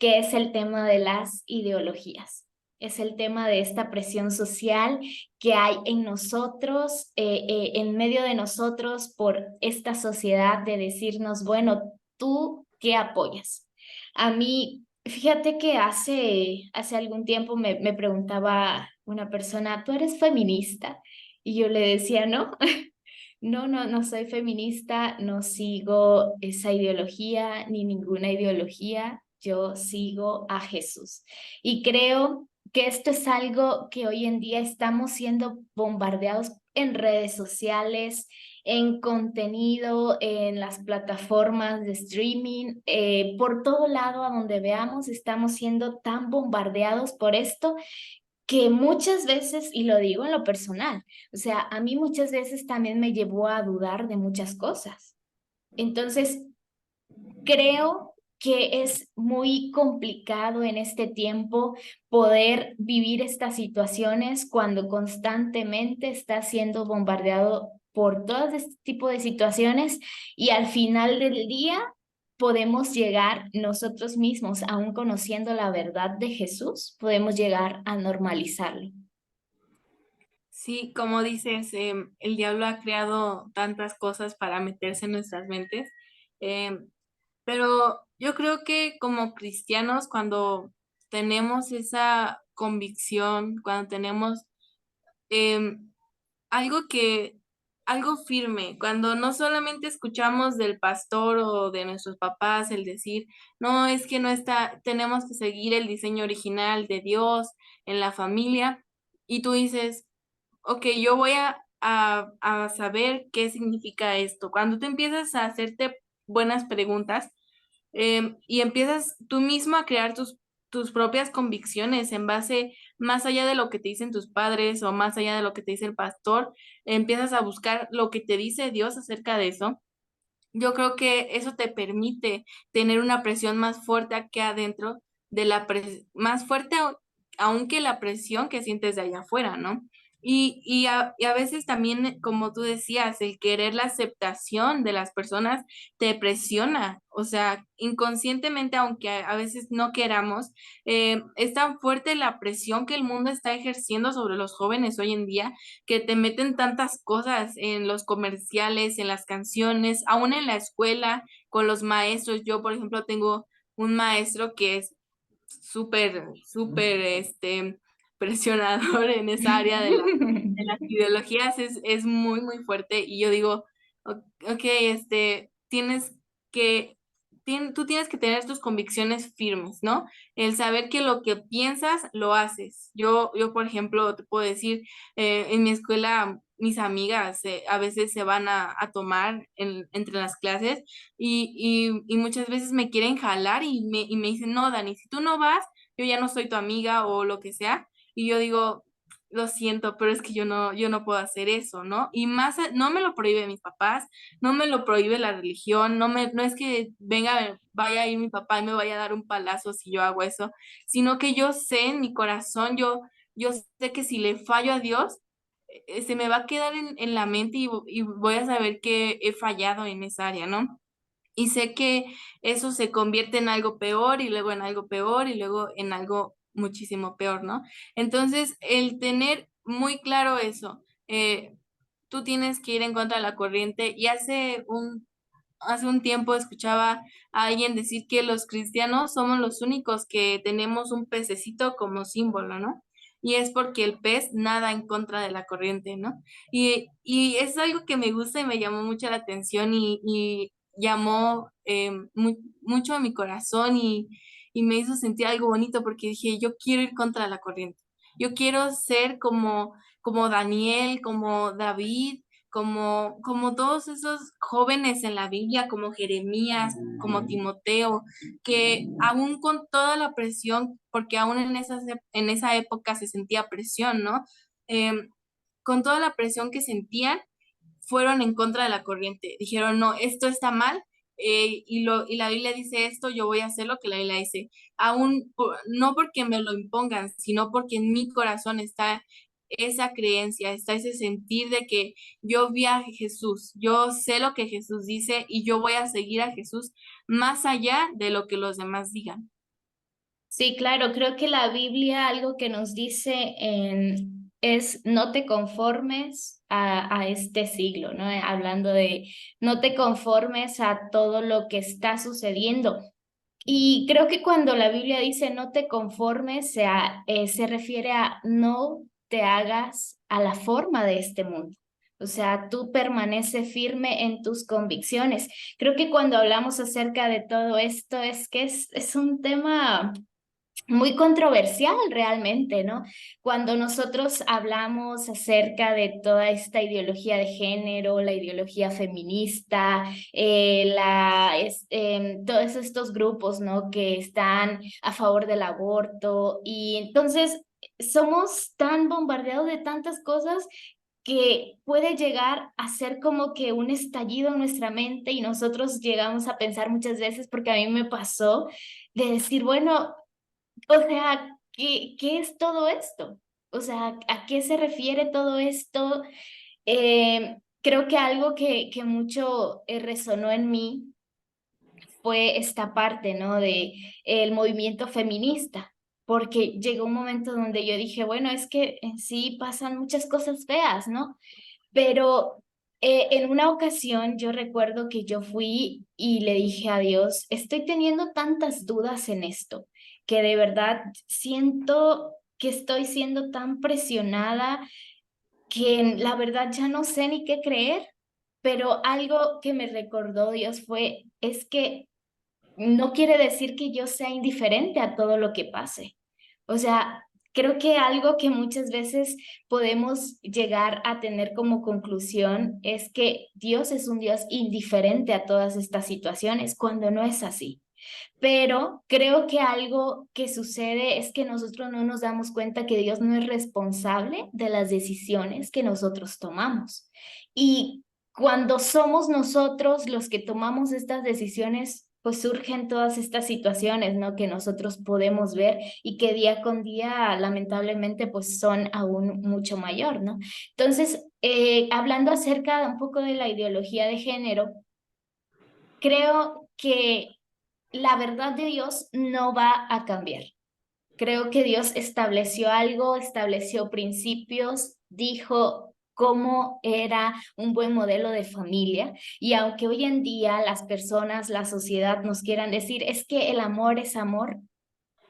que es el tema de las ideologías. Es el tema de esta presión social que hay en nosotros, en medio de nosotros, por esta sociedad de decirnos, bueno, ¿tú qué apoyas? A mí, fíjate que hace algún tiempo me preguntaba una persona, ¿tú eres feminista? Y yo le decía, no, no soy feminista, no sigo esa ideología ni ninguna ideología, yo sigo a Jesús. Y creo que esto es algo que hoy en día estamos siendo bombardeados en redes sociales, en contenido, en las plataformas de streaming, por todo lado a donde veamos, estamos siendo tan bombardeados por esto que muchas veces, y lo digo en lo personal, o sea, a mí muchas veces también me llevó a dudar de muchas cosas. Entonces, creo que es muy complicado en este tiempo poder vivir estas situaciones cuando constantemente estás siendo bombardeado por todo este tipo de situaciones y al final del día podemos llegar nosotros mismos, aún conociendo la verdad de Jesús, podemos llegar a normalizarlo. Sí, como dices, el diablo ha creado tantas cosas para meterse en nuestras mentes, em, pero yo creo que como cristianos, cuando tenemos esa convicción, cuando tenemos em, algo que, algo firme, cuando no solamente escuchamos del pastor o de nuestros papás el decir, no, es que no está, tenemos que seguir el diseño original de Dios en la familia, y tú dices, ok, yo voy a saber qué significa esto. Cuando tú empiezas a hacerte buenas preguntas, y empiezas tú mismo a crear tus propias convicciones en base, más allá de lo que te dicen tus padres o más allá de lo que te dice el pastor, empiezas a buscar lo que te dice Dios acerca de eso. Yo creo que eso te permite tener una presión más fuerte aquí adentro de más fuerte aún que la presión que sientes de allá afuera, ¿no? Y a veces también, como tú decías, el querer la aceptación de las personas te presiona, o sea, inconscientemente, aunque a veces no queramos, es tan fuerte la presión que el mundo está ejerciendo sobre los jóvenes hoy en día que te meten tantas cosas en los comerciales, en las canciones, aún en la escuela, con los maestros. Yo, por ejemplo, tengo un maestro que es súper, presionador en esa área de las ideologías, es muy, muy fuerte. Y yo digo, ok, tienes que, tú tienes que tener tus convicciones firmes, ¿no? El saber que lo que piensas, lo haces. Yo, por ejemplo, te puedo decir, en mi escuela, mis amigas a veces se van a tomar entre las clases y muchas veces me quieren jalar y me dicen, no, Dani, si tú no vas, yo ya no soy tu amiga o lo que sea. Y yo digo, lo siento, pero es que yo no puedo hacer eso, ¿no? Y más, no me lo prohíbe mis papás, no me lo prohíbe la religión, no es que vaya a ir mi papá y me vaya a dar un palazo si yo hago eso, sino que yo sé en mi corazón, yo sé que si le fallo a Dios, se me va a quedar en la mente y voy a saber que he fallado en esa área, ¿no? Y sé que eso se convierte en algo peor y luego en algo peor y luego en algo muchísimo peor, ¿no? Entonces, el tener muy claro eso, tú tienes que ir en contra de la corriente y hace un tiempo escuchaba a alguien decir que los cristianos somos los únicos que tenemos un pececito como símbolo, ¿no? Y es porque el pez nada en contra de la corriente, ¿no? Y es algo que me gusta y me llamó mucho la atención y llamó mucho a mi corazón y me hizo sentir algo bonito porque dije, yo quiero ir contra la corriente. Yo quiero ser como Daniel, como David, como todos esos jóvenes en la Biblia, como Jeremías, como Timoteo, que aún con toda la presión, porque aún en esa época se sentía presión, ¿no? Em, con toda la presión que sentían, fueron en contra de la corriente. Dijeron, no, esto está mal, y la Biblia dice esto, yo voy a hacer lo que la Biblia dice. No porque me lo impongan, sino porque en mi corazón está esa creencia, está ese sentir de que yo vi a Jesús, yo sé lo que Jesús dice y yo voy a seguir a Jesús más allá de lo que los demás digan. Sí, claro, creo que la Biblia algo que nos dice es no te conformes a este siglo, ¿no? Hablando de no te conformes a todo lo que está sucediendo. Y creo que cuando la Biblia dice no te conformes, se refiere a no te hagas a la forma de este mundo. O sea, tú permanece firme en tus convicciones. Creo que cuando hablamos acerca de todo esto es que es un tema muy controversial realmente, ¿no? Cuando nosotros hablamos acerca de toda esta ideología de género, la ideología feminista, todos estos grupos, ¿no? Que están a favor del aborto y entonces somos tan bombardeados de tantas cosas que puede llegar a ser como que un estallido en nuestra mente y nosotros llegamos a pensar muchas veces, porque a mí me pasó, de decir, bueno, o sea, ¿qué es todo esto? O sea, ¿a qué se refiere todo esto? Creo que algo que mucho resonó en mí fue esta parte, ¿no? De el movimiento feminista, porque llegó un momento donde yo dije, bueno, es que en sí pasan muchas cosas feas, ¿no? Pero en una ocasión yo recuerdo que yo fui y le dije a Dios, estoy teniendo tantas dudas en esto, que de verdad siento que estoy siendo tan presionada que la verdad ya no sé ni qué creer, pero algo que me recordó Dios fue, es que no quiere decir que yo sea indiferente a todo lo que pase. O sea, creo que algo que muchas veces podemos llegar a tener como conclusión es que Dios es un Dios indiferente a todas estas situaciones, cuando no es así. Pero creo que algo que sucede es que nosotros no nos damos cuenta que Dios no es responsable de las decisiones que nosotros tomamos. Y cuando somos nosotros los que tomamos estas decisiones, pues surgen todas estas situaciones, ¿no? Que nosotros podemos ver y que día con día, lamentablemente, pues son aún mucho mayor, ¿no? Entonces, hablando acerca un poco de la ideología de género, creo que la verdad de Dios no va a cambiar. Creo que Dios estableció algo, estableció principios, dijo cómo era un buen modelo de familia. Y aunque hoy en día las personas, la sociedad nos quieran decir, es que el amor es amor,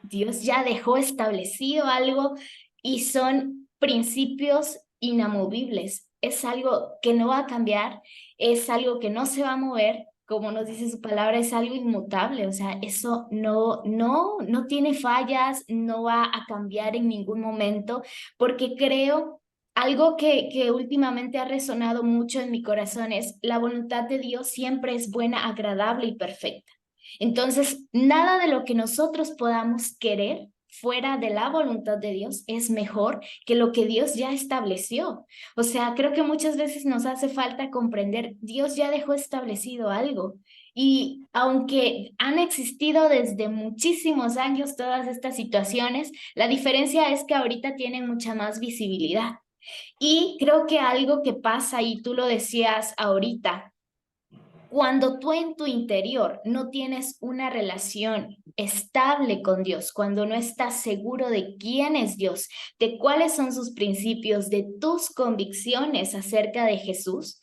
Dios ya dejó establecido algo y son principios inamovibles. Es algo que no va a cambiar, es algo que no se va a mover, como nos dice su palabra, es algo inmutable. O sea, eso no tiene fallas, no va a cambiar en ningún momento, porque creo algo que últimamente ha resonado mucho en mi corazón es la voluntad de Dios siempre es buena, agradable y perfecta. Entonces, nada de lo que nosotros podamos querer fuera de la voluntad de Dios es mejor que lo que Dios ya estableció. O sea, creo que muchas veces nos hace falta comprender, Dios ya dejó establecido algo. Y aunque han existido desde muchísimos años todas estas situaciones, la diferencia es que ahorita tienen mucha más visibilidad. Y creo que algo que pasa, y tú lo decías ahorita, cuando tú en tu interior no tienes una relación estable con Dios, cuando no estás seguro de quién es Dios, de cuáles son sus principios, de tus convicciones acerca de Jesús,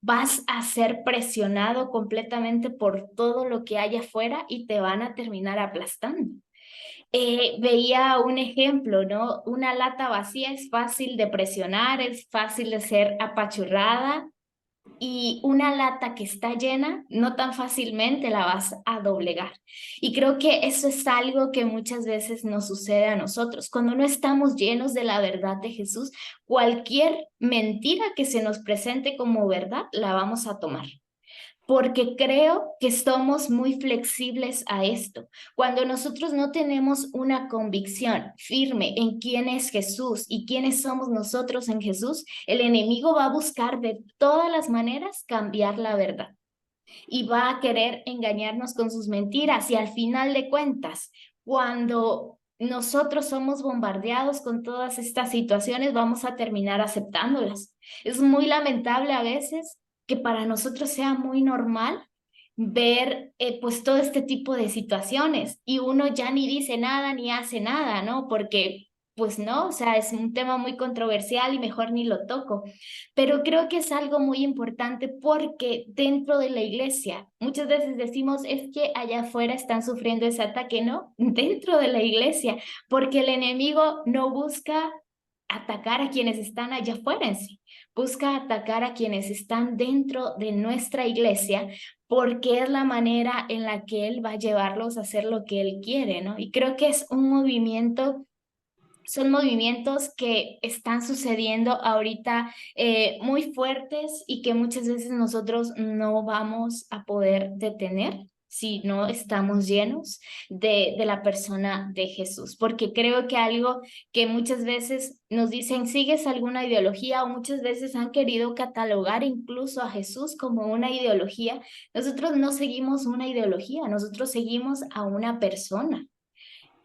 vas a ser presionado completamente por todo lo que hay afuera y te van a terminar aplastando. Veía un ejemplo, ¿no? Una lata vacía es fácil de presionar, es fácil de ser apachurrada, y una lata que está llena, no tan fácilmente la vas a doblegar. Y creo que eso es algo que muchas veces nos sucede a nosotros. Cuando no estamos llenos de la verdad de Jesús, cualquier mentira que se nos presente como verdad, la vamos a tomar, porque creo que somos muy flexibles a esto. Cuando nosotros no tenemos una convicción firme en quién es Jesús y quiénes somos nosotros en Jesús, el enemigo va a buscar de todas las maneras cambiar la verdad y va a querer engañarnos con sus mentiras y al final de cuentas, cuando nosotros somos bombardeados con todas estas situaciones, vamos a terminar aceptándolas. Es muy lamentable a veces que para nosotros sea muy normal ver pues todo este tipo de situaciones y uno ya ni dice nada ni hace nada, ¿no? Porque pues no, o sea, es un tema muy controversial y mejor ni lo toco, pero creo que es algo muy importante porque dentro de la iglesia muchas veces decimos es que allá afuera están sufriendo ese ataque, ¿no? Dentro de la iglesia, porque el enemigo no busca atacar a quienes están allá afuera en sí, busca atacar a quienes están dentro de nuestra iglesia porque es la manera en la que él va a llevarlos a hacer lo que él quiere, ¿no? Y creo que es un movimiento, son movimientos que están sucediendo ahorita muy fuertes y que muchas veces nosotros no vamos a poder detener si no estamos llenos de la persona de Jesús. Porque creo que algo que muchas veces nos dicen, ¿sigues alguna ideología? O muchas veces han querido catalogar incluso a Jesús como una ideología. Nosotros no seguimos una ideología, nosotros seguimos a una persona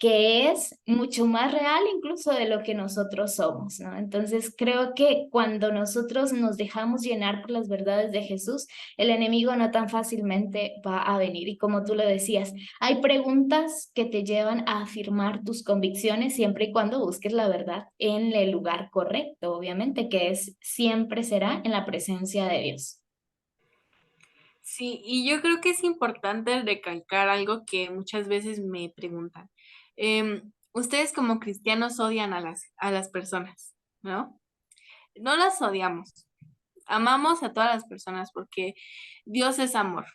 que es mucho más real incluso de lo que nosotros somos, ¿no? Entonces creo que cuando nosotros nos dejamos llenar por las verdades de Jesús, el enemigo no tan fácilmente va a venir. Y como tú lo decías, hay preguntas que te llevan a afirmar tus convicciones siempre y cuando busques la verdad en el lugar correcto, obviamente, que es siempre será en la presencia de Dios. Sí, y yo creo que es importante recalcar algo que muchas veces me preguntan. Ustedes como cristianos odian a las personas, ¿no? No las odiamos, amamos a todas las personas porque Dios es amor.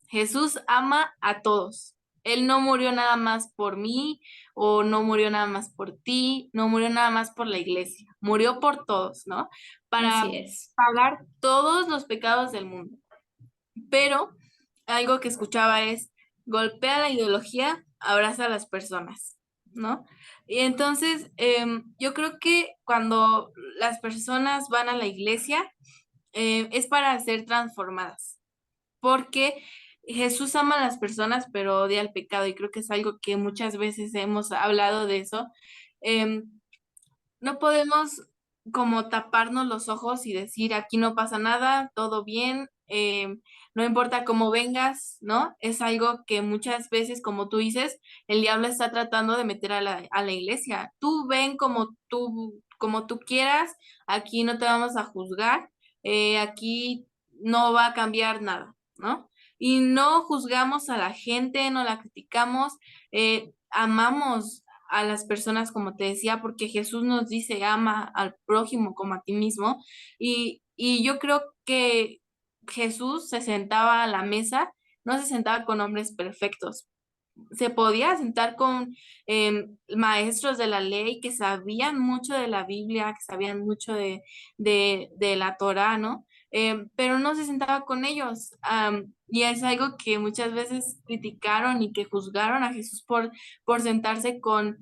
Jesús ama a todos. Él no murió nada más por mí o no murió nada más por ti, no murió nada más por la iglesia, murió por todos, ¿no? Así Para es. pagar todos los pecados del mundo. Pero algo que escuchaba es, golpea la ideología, abraza a las personas, ¿no? Y entonces, yo creo que cuando las personas van a la iglesia, es para ser transformadas, porque Jesús ama a las personas, pero odia el pecado, y creo que es algo que muchas veces hemos hablado de eso. Em, no podemos como taparnos los ojos y decir, aquí no pasa nada, todo bien, no importa cómo vengas, ¿no? Es algo que muchas veces, como tú dices, el diablo está tratando de meter a a la iglesia. Tú ven como tú quieras, aquí no te vamos a juzgar, aquí no va a cambiar nada, ¿no? Y no juzgamos a la gente, no la criticamos, amamos a las personas, como te decía, porque Jesús nos dice, ama al prójimo como a ti mismo. Y yo creo que Jesús se sentaba a la mesa, no se sentaba con hombres perfectos. Se podía sentar con maestros de la ley que sabían mucho de la Biblia, que sabían mucho de la Torá, ¿no? Pero no se sentaba con ellos. Y es algo que muchas veces criticaron y que juzgaron a Jesús por sentarse con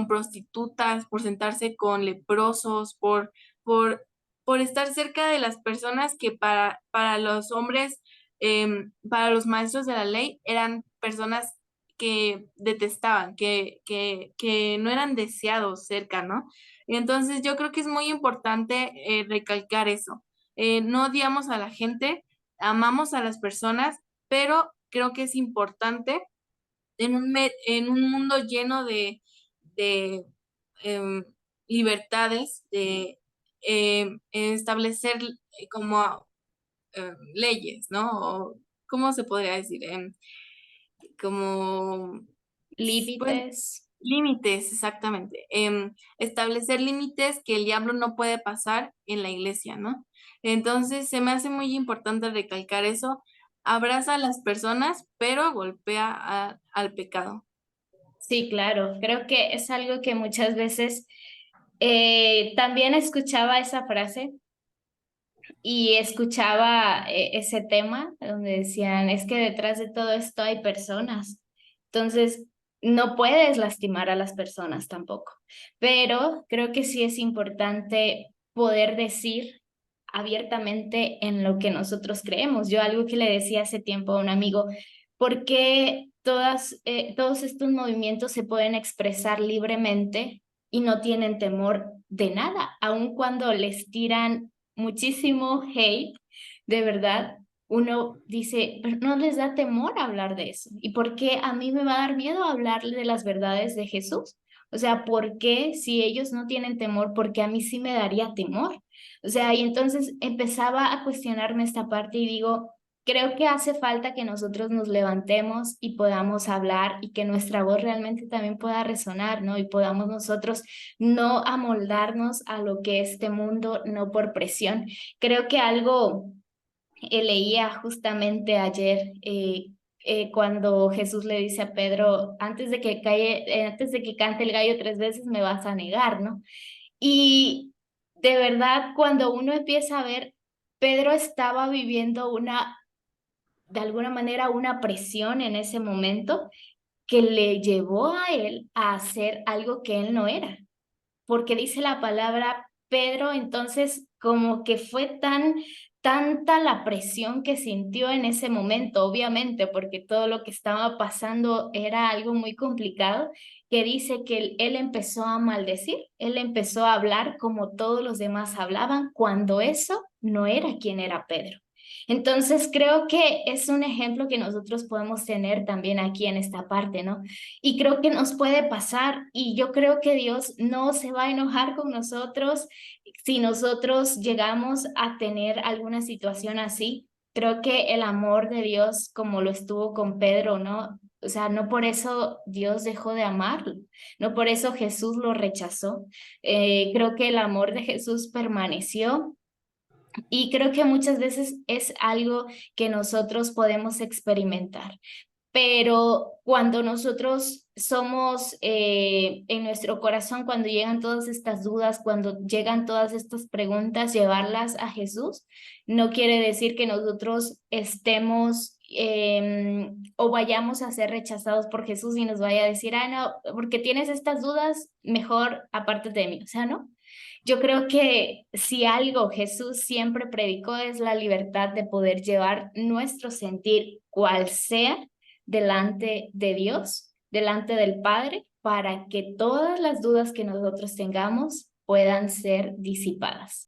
prostitutas, por sentarse con leprosos, por, por estar cerca de las personas que para los hombres, para los maestros de la ley, eran personas que detestaban, que no eran deseados cerca, ¿no? Y entonces yo creo que es muy importante recalcar eso. No odiamos a la gente, amamos a las personas, pero creo que es importante en un mundo lleno de em, libertades, de establecer como leyes, ¿no? O, ¿cómo se podría decir? Como, pues, Límites. límites, exactamente. Establecer límites que el diablo no puede pasar en la iglesia, ¿no? Entonces, se me hace muy importante recalcar eso. Abraza a las personas, pero golpea al pecado. Sí, claro, creo que es algo que muchas veces también escuchaba esa frase y escuchaba ese tema donde decían, es que detrás de todo esto hay personas. Entonces, no puedes lastimar a las personas tampoco, pero creo que sí es importante poder decir abiertamente en lo que nosotros creemos. Yo algo que le decía hace tiempo a un amigo, ¿por qué todos estos movimientos se pueden expresar libremente y no tienen temor de nada, aun cuando les tiran muchísimo hate, de verdad? uno dice, "Pero no les da temor hablar de eso. ¿Y por qué a mí me va a dar miedo hablarle de las verdades de Jesús? O sea, ¿por qué si ellos no tienen temor, por qué a mí sí me daría temor? O sea, y entonces empezaba a cuestionarme esta parte y digo, creo que hace falta que nosotros nos levantemos y podamos hablar y que nuestra voz realmente también pueda resonar, ¿no? Y podamos nosotros no amoldarnos a lo que este mundo, no por presión. Creo que algo leía justamente ayer cuando Jesús le dice a Pedro, antes de que cante el gallo 3 veces me vas a negar, ¿no? Y de verdad, cuando uno empieza a ver, Pedro estaba viviendo de alguna manera, una presión en ese momento que le llevó a él a hacer algo que él no era, porque dice la palabra Pedro, entonces como que fue tanta la presión que sintió en ese momento, obviamente, porque todo lo que estaba pasando era algo muy complicado, que dice que él empezó a maldecir, él empezó a hablar como todos los demás hablaban, cuando eso no era quien era Pedro. Entonces creo que es un ejemplo que nosotros podemos tener también aquí en esta parte, ¿no? Y creo que nos puede pasar y yo creo que Dios no se va a enojar con nosotros si nosotros llegamos a tener alguna situación así. Creo que el amor de Dios, como lo estuvo con Pedro, ¿no? O sea, no por eso Dios dejó de amarlo, no por eso Jesús lo rechazó. Creo que el amor de Jesús permaneció y creo que muchas veces es algo que nosotros podemos experimentar. Pero cuando nosotros somos en nuestro corazón, cuando llegan todas estas dudas, cuando llegan todas estas preguntas, llevarlas a Jesús, no quiere decir que nosotros estemos o vayamos a ser rechazados por Jesús y nos vaya a decir, ah, no, porque tienes estas dudas, mejor apártate de mí. O sea, ¿no? Yo creo que si algo Jesús siempre predicó es la libertad de poder llevar nuestro sentir, cual sea, delante de Dios, delante del Padre, para que todas las dudas que nosotros tengamos puedan ser disipadas.